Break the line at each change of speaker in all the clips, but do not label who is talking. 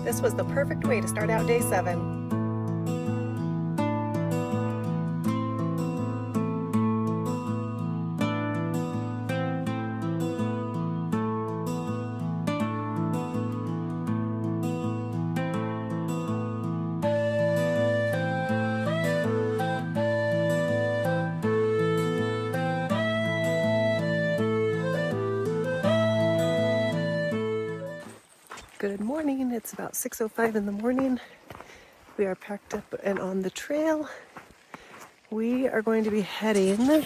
This was the perfect way to start out day 7. Good morning. It's about 6:05 in the morning. We are packed up and on the trail. We are going to be heading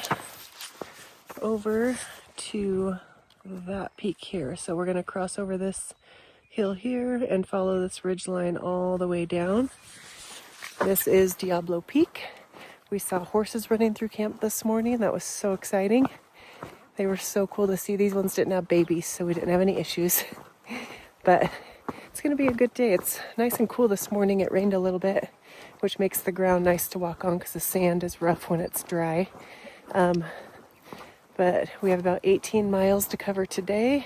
over to that peak here. So we're going to cross over this hill here and follow this ridge line all the way down. This is Diablo Peak. We saw horses running through camp this morning. That was so exciting. They were so cool to see. These ones didn't have babies, so we didn't have any issues. But it's going to be a good day. It's nice and cool this morning. It rained a little bit, which makes the ground nice to walk on because the sand is rough when it's dry. But we have about 18 miles to cover today,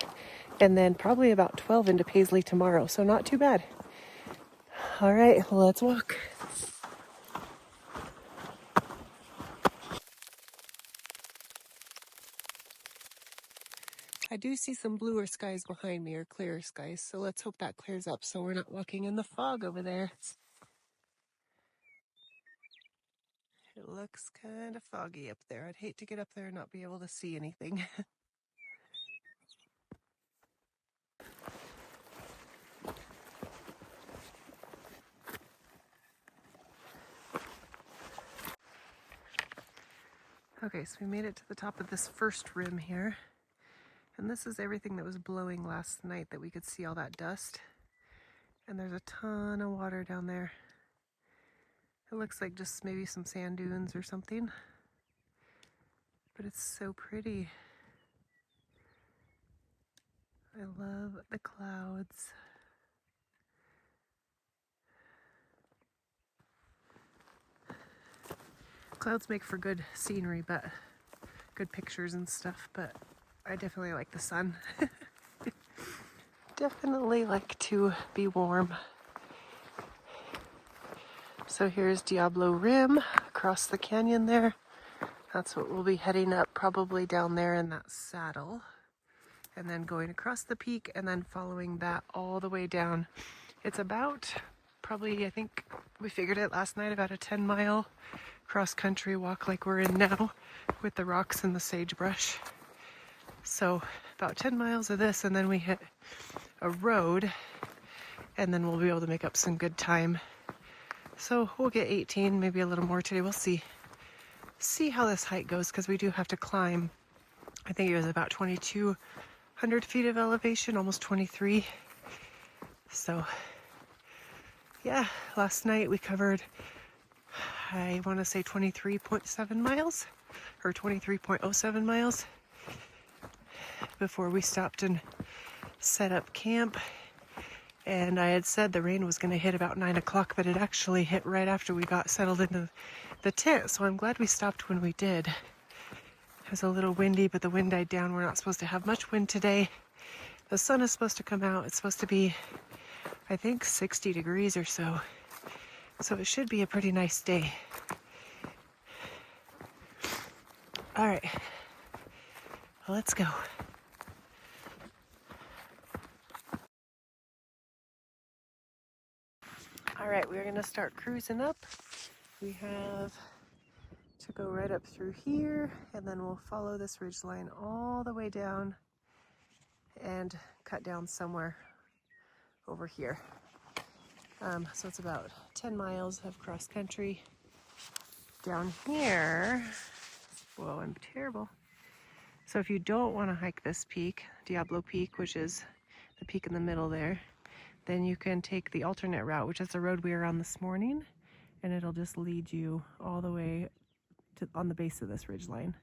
and then probably about 12 into Paisley tomorrow, so not too bad. All right, let's walk. I do see some bluer skies behind me, or clearer skies, so let's hope that clears up so we're not walking in the fog over there. It looks kind of foggy up there. I'd hate to get up there and not be able to see anything. Okay, so we made it to the top of this first rim here. And this is everything that was blowing last night that we could see all that dust. And there's a ton of water down there. It looks like just maybe some sand dunes or something. But it's so pretty. I love the clouds. Clouds make for good scenery, but good pictures and stuff, but I definitely like the sun. Definitely like to be warm. So here's Diablo Rim across the canyon there. That's what we'll be heading up, probably down there in that saddle. And then going across the peak and then following that all the way down. It's about probably, I think we figured it last night, about a 10-mile cross-country walk like we're in now with the rocks and the sagebrush. So about 10 miles of this, and then we hit a road, and then we'll be able to make up some good time. So we'll get 18, maybe a little more today. We'll see how this hike goes, because we do have to climb. I think it was about 2,200 feet of elevation, almost 23. So yeah, last night we covered, I want to say 23.7 miles or 23.07 miles before we stopped and set up camp. And I had said the rain was going to hit about 9 o'clock, but it actually hit right after we got settled into the tent. So I'm glad we stopped when we did. It was a little windy, but the wind died down. We're not supposed to have much wind today. The sun is supposed to come out. It's supposed to be, I think, 60 degrees or so. So it should be a pretty nice day. All right, well, let's go. All right, we're gonna start cruising up. We have to go right up through here, and then we'll follow this ridge line all the way down and cut down somewhere over here. So it's about 10 miles of cross country. Down here, whoa, I'm terrible. So if you don't want to hike this peak, Diablo Peak, which is the peak in the middle there, then you can take the alternate route, which is the road we were on this morning, and it'll just lead you all the way to on the base of this ridge line.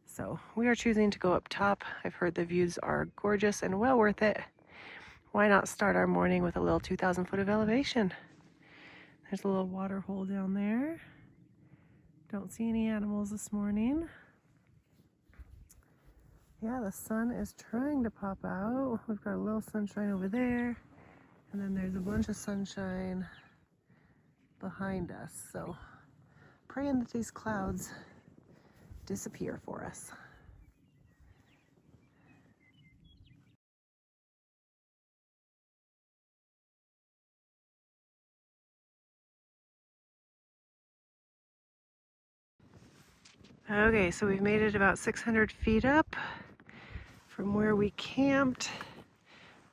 So we are choosing to go up top. I've heard the views are gorgeous and well worth it. Why not start our morning with a little 2,000 foot of elevation? There's a little water hole down there. Don't see any animals this morning. Yeah, the sun is trying to pop out. We've got a little sunshine over there. And then there's a bunch of sunshine behind us. So praying that these clouds disappear for us. Okay, so we've made it about 600 feet up from where we camped,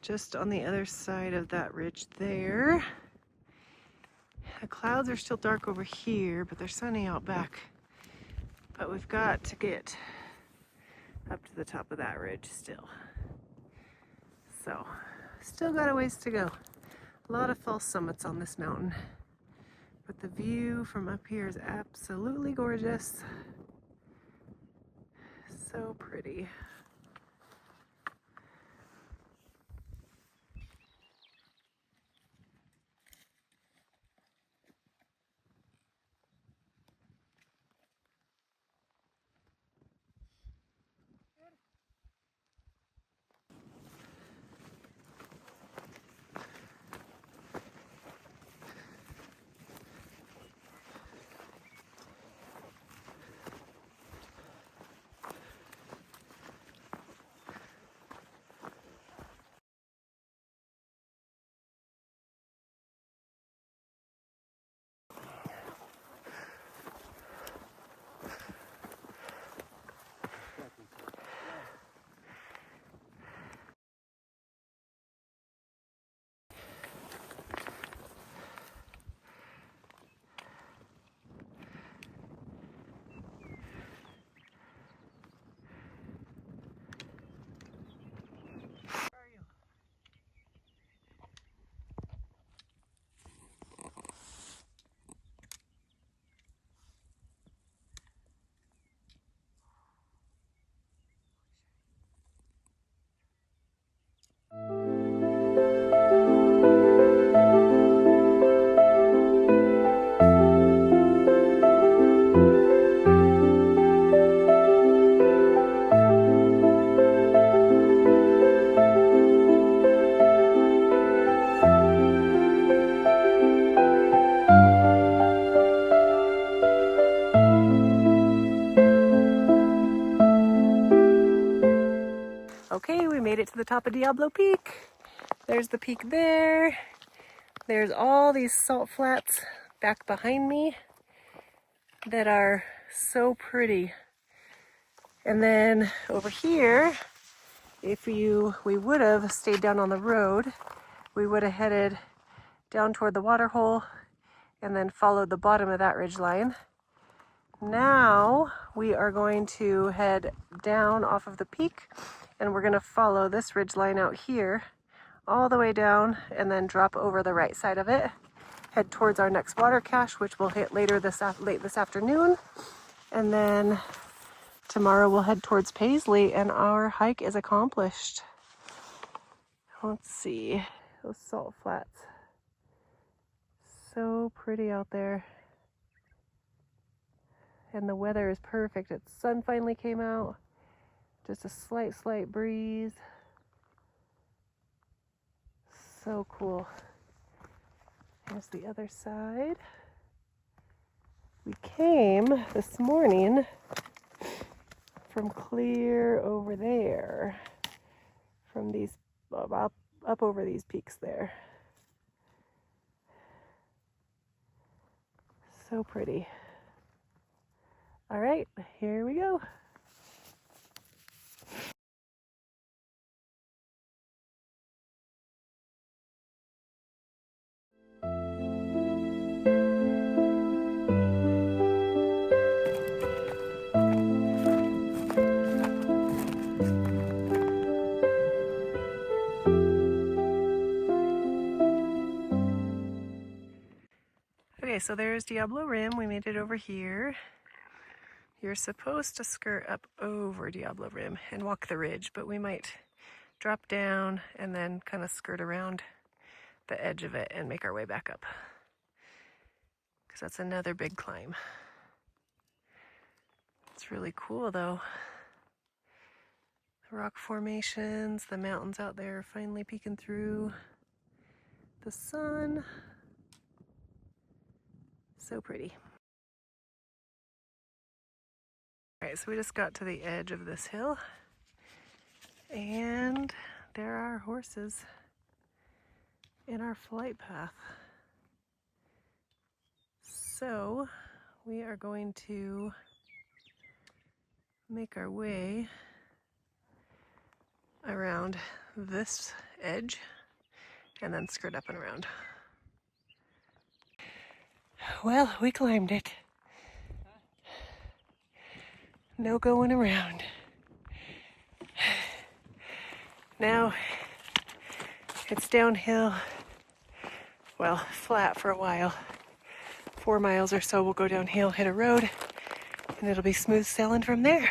just on the other side of that ridge there. The clouds are still dark over here, but they're sunny out back. But we've got to get up to the top of that ridge still. So, still got a ways to go. A lot of false summits on this mountain. But the view from up here is absolutely gorgeous. So pretty. Okay, we made it to the top of Diablo Peak. There's the peak there. There's all these salt flats back behind me that are so pretty. And then over here, we would have stayed down on the road, we would have headed down toward the water hole and then followed the bottom of that ridge line. Now we are going to head down off of the peak, and we're going to follow this ridge line out here all the way down and then drop over the right side of it, head towards our next water cache, which we'll hit later late this afternoon, and then tomorrow we'll head towards Paisley and our hike is accomplished. Let's see, those salt flats, so pretty out there. And the weather is perfect. The sun finally came out. Just a slight breeze. So cool. Here's the other side. We came this morning from clear over there, from these, up over these peaks there. So pretty. All right, here we go. Okay, so there's Diablo Rim. We made it over here. You're supposed to skirt up over Diablo Rim and walk the ridge, but we might drop down and then kind of skirt around the edge of it and make our way back up, because that's another big climb. It's really cool though. The rock formations, the mountains out there are finally peeking through. the sun. So pretty. All right, so we just got to the edge of this hill, and there are horses in our flight path. So we are going to make our way around this edge and then skirt up and around. Well, we climbed it. No going around. Now it's downhill, well, flat for a while. 4 miles or so we'll go downhill, hit a road, and it'll be smooth sailing from there.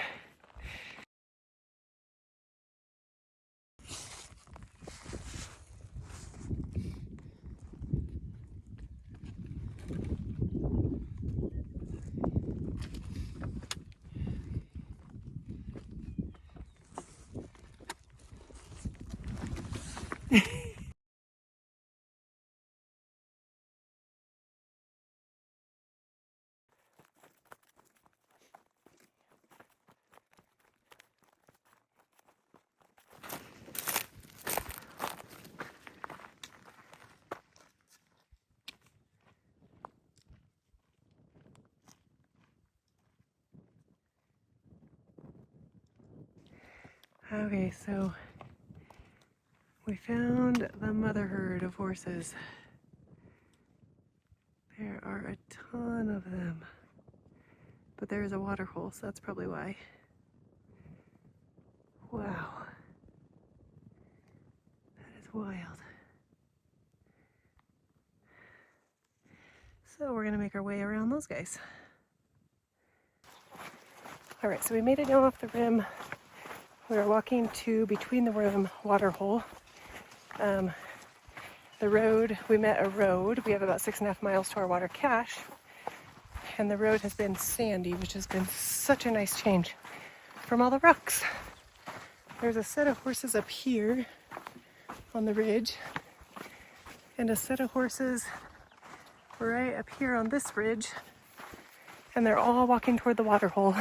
Okay, so we found the mother herd of horses. There are a ton of them, but there is a water hole, so that's probably why. Wow, that is wild. So we're gonna make our way around those guys. All right, so we made it down off the rim. We are walking to between the rim water hole. The road, we met a road. We have about 6.5 miles to our water cache, and the road has been sandy, which has been such a nice change from all the rocks. There's a set of horses up here on the ridge, and a set of horses right up here on this ridge, and they're all walking toward the water hole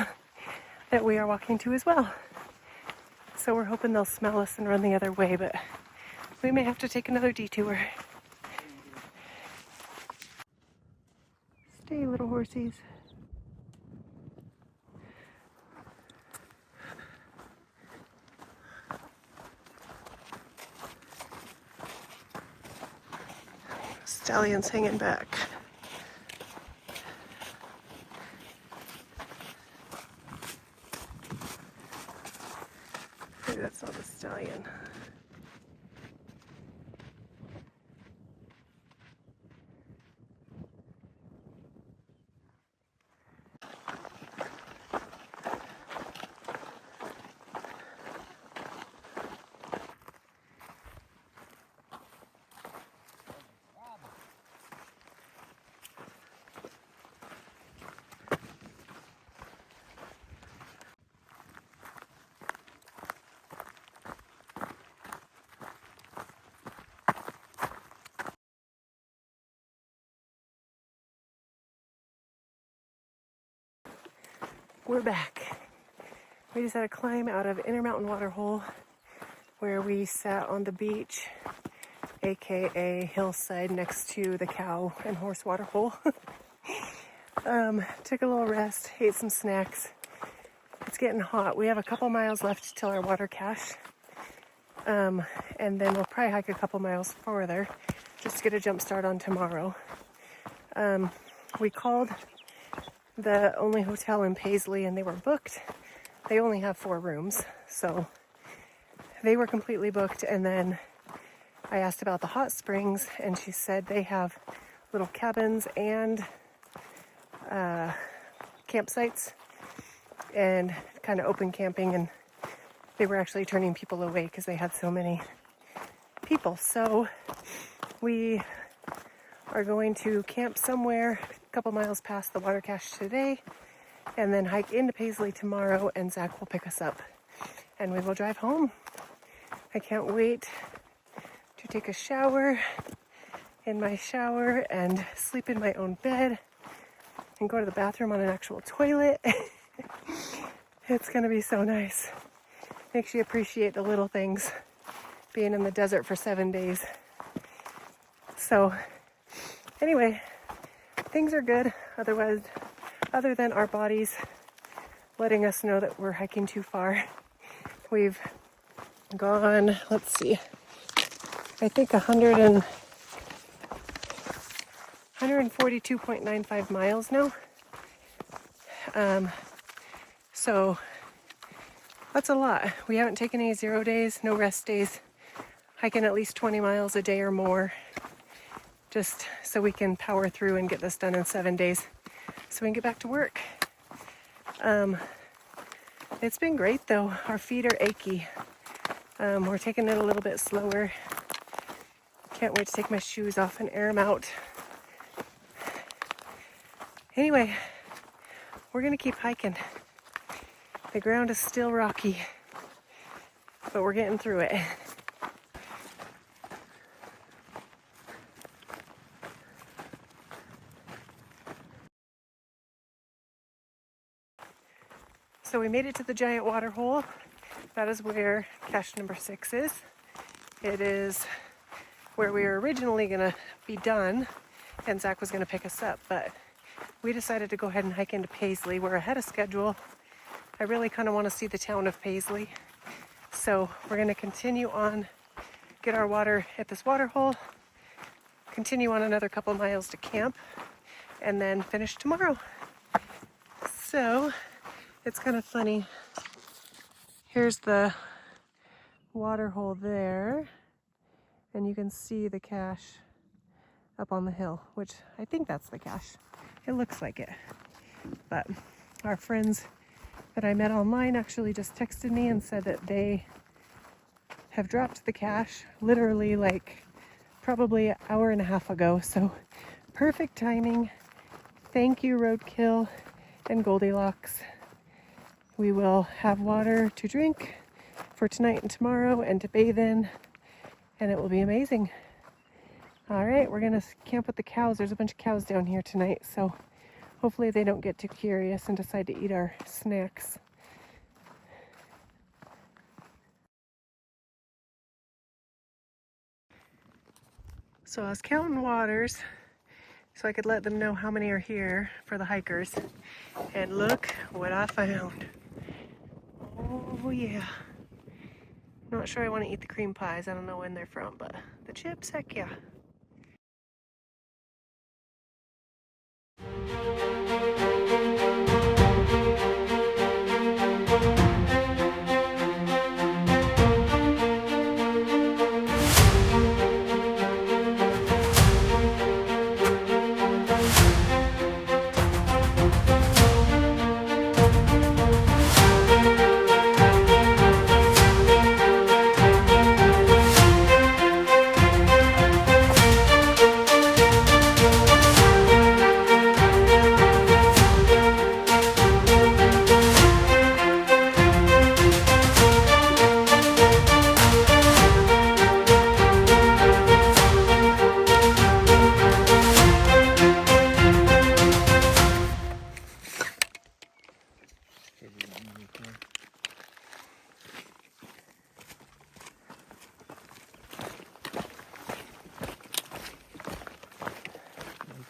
that we are walking to as well. So we're hoping they'll smell us and run the other way, but we may have to take another detour. Stay, little horsies. Stallion's hanging back. Maybe that's not the stallion. We're back. We just had a climb out of Intermountain Waterhole where we sat on the beach, aka hillside next to the cow and horse waterhole. Took a little rest, ate some snacks. It's getting hot. We have a couple miles left till our water cache. And then we'll probably hike a couple miles further just to get a jump start on tomorrow. We called the only hotel in Paisley and they were booked. They only have 4 rooms, so they were completely booked. And then I asked about the hot springs and she said they have little cabins and campsites and kind of open camping, and they were actually turning people away because they had so many people. So we are going to camp somewhere a couple miles past the water cache today and then hike into Paisley tomorrow, and Zach will pick us up and we will drive home. I can't wait to take a shower in my shower and sleep in my own bed and go to the bathroom on an actual toilet. It's gonna be so nice. Makes you appreciate the little things, being in the desert for 7 days. So anyway, things are good. Other than our bodies letting us know that we're hiking too far. We've gone, let's see, I think 142.95 miles now. So that's a lot. We haven't taken any 0 days, no rest days, hiking at least 20 miles a day or more, just so we can power through and get this done in 7 days so we can get back to work. It's been great though. Our feet are achy. We're taking it a little bit slower. Can't wait to take my shoes off and air them out. Anyway, we're gonna keep hiking. The ground is still rocky, but we're getting through it. So we made it to the giant water hole. That is where cache number 6 is. It is where we were originally gonna be done, and Zach was gonna pick us up, but we decided to go ahead and hike into Paisley. We're ahead of schedule. I really kind of want to see the town of Paisley. So we're gonna continue on, get our water at this water hole, continue on another couple miles to camp, and then finish tomorrow. So it's kind of funny. Here's the water hole there, and you can see the cache up on the hill, which I think that's the cache. It looks like it. But our friends that I met online actually just texted me and said that they have dropped the cache literally like probably an hour and a half ago. So perfect timing. Thank you, Roadkill and Goldilocks. We will have water to drink for tonight and tomorrow and to bathe in, and it will be amazing. All right, we're gonna camp with the cows. There's a bunch of cows down here tonight, so hopefully they don't get too curious and decide to eat our snacks. So I was counting waters so I could let them know how many are here for the hikers. And look what I found. Oh yeah. Not sure I want to eat the cream pies. I don't know when they're from, but the chips, heck yeah.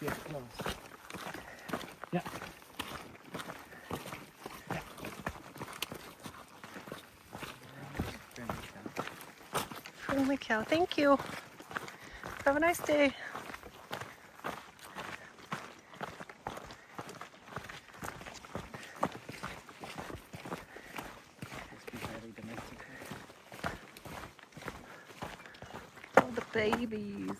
Get close. Yeah.
Friendly cow, thank you. Have a nice day. All the babies.